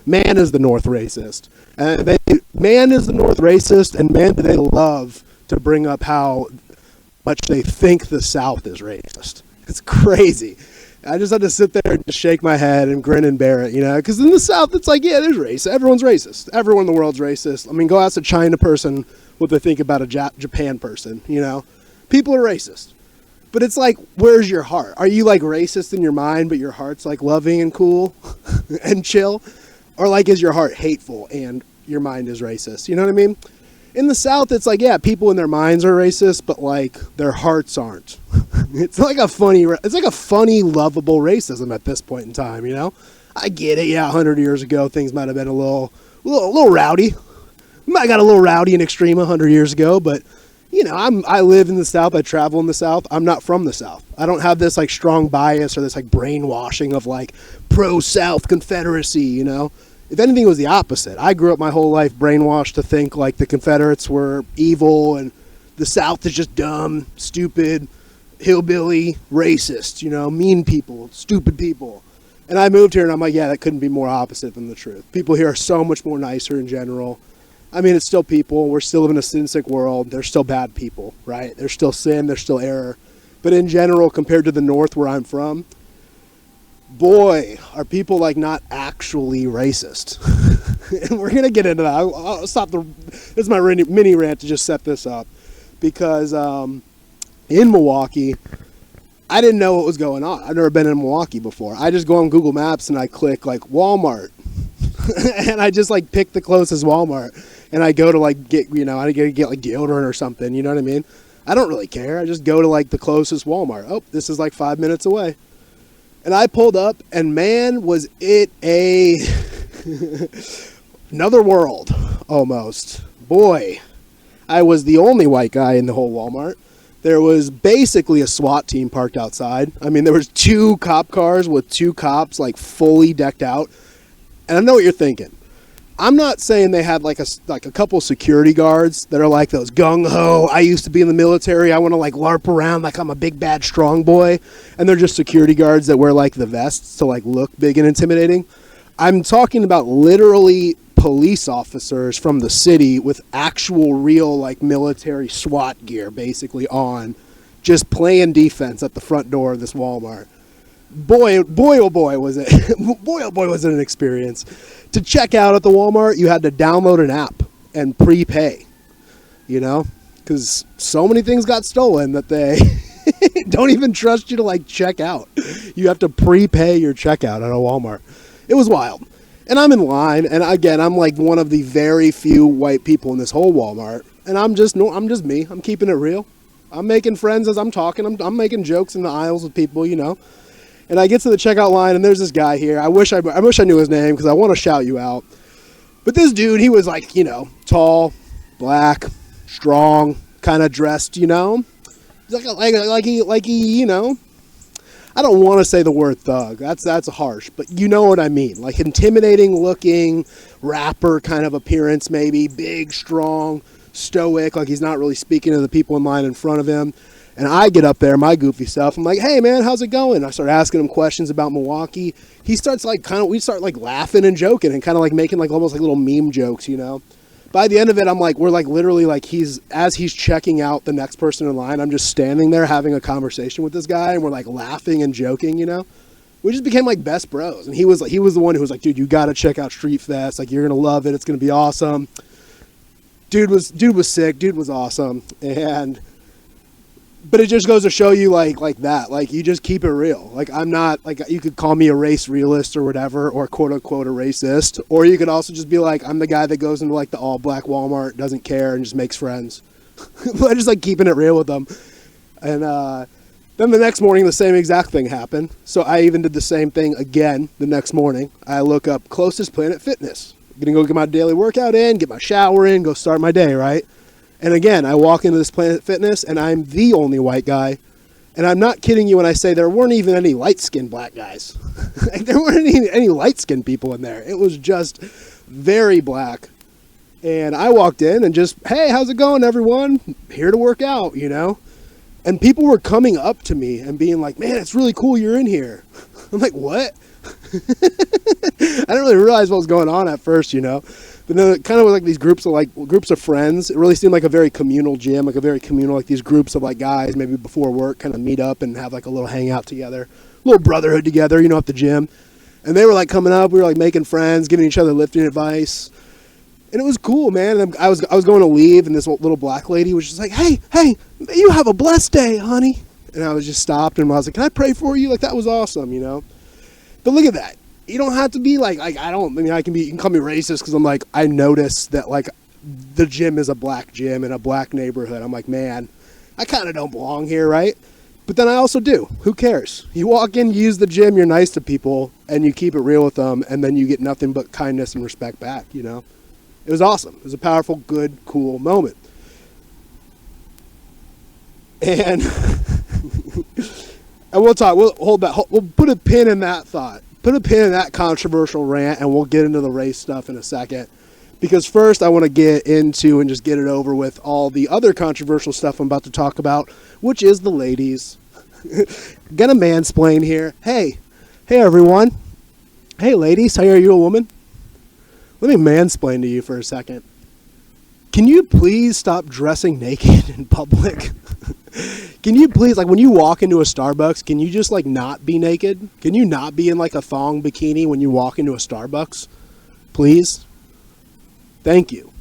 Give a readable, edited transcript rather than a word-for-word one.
man is the North racist. Man is the North racist, and man, do they love to bring up how much they think the South is racist. It's crazy. I just had to sit there and just shake my head and grin and bear it, you know, because in the South, it's like, yeah, there's race. Everyone's racist. Everyone in the world's racist. I mean, go ask a China person what they think about a Japan person, you know. People are racist. But it's like, where's your heart? Are you like racist in your mind, but your heart's like loving and cool and chill? Or like, is your heart hateful and your mind is racist? You know what I mean? In the South, it's like, yeah, people in their minds are racist, but like their hearts aren't. It's like a funny, lovable racism at this point in time, you know? I get it. Yeah, 100 years ago, things might have been a little rowdy. Might have got a little rowdy and extreme 100 years ago, but you know, I live in the South. I travel in the South. I'm not from the South. I don't have this like strong bias or this like brainwashing of like pro-South Confederacy, you know? If anything, it was the opposite. I grew up my whole life brainwashed to think like the Confederates were evil and the South is just dumb, stupid, hillbilly, racist, you know, mean people, stupid people. And I moved here and I'm like, yeah, that couldn't be more opposite than the truth. People here are so much more nicer in general. I mean, it's still people. We're still living in a sin-sick world. They're still bad people, right? There's still sin. There's still error. But in general, compared to the North where I'm from, boy, are people like not actually racist. And we're going to get into that. I'll stop this is my mini rant to just set this up. Because in Milwaukee, I didn't know what was going on. I've never been in Milwaukee before. I just go on Google Maps and I click like Walmart. And I just like pick the closest Walmart. And I go to like get like deodorant or something. You know what I mean? I don't really care. I just go to like the closest Walmart. Oh, this is like 5 minutes away. And I pulled up, and man, was it another world, almost. Boy, I was the only white guy in the whole Walmart. There was basically a SWAT team parked outside. I mean, there was 2 cop cars with 2 cops, like, fully decked out. And I know what you're thinking. I'm not saying they had like a couple security guards that are like those gung-ho, I used to be in the military, I want to like LARP around like I'm a big bad strong boy, and they're just security guards that wear like the vests to like look big and intimidating. I'm talking about literally police officers from the city with actual real like military SWAT gear basically on, just playing defense at the front door of this Walmart. Boy, oh boy, was it an experience. To check out at the Walmart, you had to download an app and prepay, you know, because so many things got stolen that they don't even trust you to like check out. You have to prepay your checkout at a Walmart. It was wild. And I'm in line, and again, I'm like one of the very few white people in this whole Walmart, and I'm just me. I'm keeping it real. I'm making friends as I'm talking. I'm making jokes in the aisles with people, you know. And I get to the checkout line, and there's this guy here. I wish I knew his name because I want to shout you out. But this dude, he was like, you know, tall, black, strong, kind of dressed, you know, like he, you know. I don't want to say the word thug. That's harsh, but you know what I mean. Like intimidating looking, rapper kind of appearance, maybe big, strong, stoic. Like he's not really speaking to the people in line in front of him. And I get up there, my goofy stuff. I'm like, hey, man, how's it going? I start asking him questions about Milwaukee. He starts like we start like laughing and joking and kind of like making like almost like little meme jokes, you know. By the end of it, I'm like, we're like literally like as he's checking out the next person in line, I'm just standing there having a conversation with this guy. And we're like laughing and joking, you know. We just became like best bros. And he was the one who was like, dude, you got to check out Street Fest. Like, you're going to love it. It's going to be awesome. Dude was sick. Dude was awesome. But it just goes to show you like that, like you just keep it real. Like I'm not like, you could call me a race realist or whatever, or quote unquote a racist, or you could also just be like, I'm the guy that goes into like the all black Walmart, doesn't care and just makes friends. But just like keeping it real with them. And then the next morning the same exact thing happened. So I even did the same thing again the next morning. I look up closest Planet Fitness. I'm gonna go get my daily workout in, get my shower in, go start my day, right? And again, I walk into this Planet Fitness, and I'm the only white guy. And I'm not kidding you when I say there weren't even any light-skinned black guys. Like, there weren't any light-skinned people in there. It was just very black. And I walked in and just, hey, how's it going, everyone? Here to work out, you know? And people were coming up to me and being like, man, it's really cool you're in here. I'm like, what? I didn't really realize what was going on at first, you know. But then it kind of was like these groups of friends. It really seemed like a very communal gym, like a very communal, like these groups of like guys maybe before work kind of meet up and have like a little hangout together, a little brotherhood together, you know, at the gym. And they were like coming up, we were like making friends, giving each other lifting advice. And it was cool, man. And I was going to leave, and this little black lady was just like, hey, you have a blessed day, honey. And I was just stopped, and I was like, can I pray for you? Like, that was awesome, you know. But look at that. You don't have to be like you can call me racist because I'm like, I noticed that like the gym is a black gym in a black neighborhood. I'm like, man, I kind of don't belong here, right? But then I also do. Who cares? You walk in, you use the gym, you're nice to people, and you keep it real with them, and then you get nothing but kindness and respect back, you know? It was awesome. It was a powerful, good, cool moment. And and we'll hold back. We'll put a pin in that thought. Put a pin in that controversial rant, and we'll get into the race stuff in a second. Because first, I want to get into and just get it over with all the other controversial stuff I'm about to talk about, which is the ladies. Gonna mansplain here. Hey everyone. Hey ladies, how are you a woman? Let me mansplain to you for a second. Can you please stop dressing naked in public? Can you please, like when you walk into a Starbucks, can you just like not be naked? Can you not be in like a thong bikini when you walk into a Starbucks? Please? Thank you.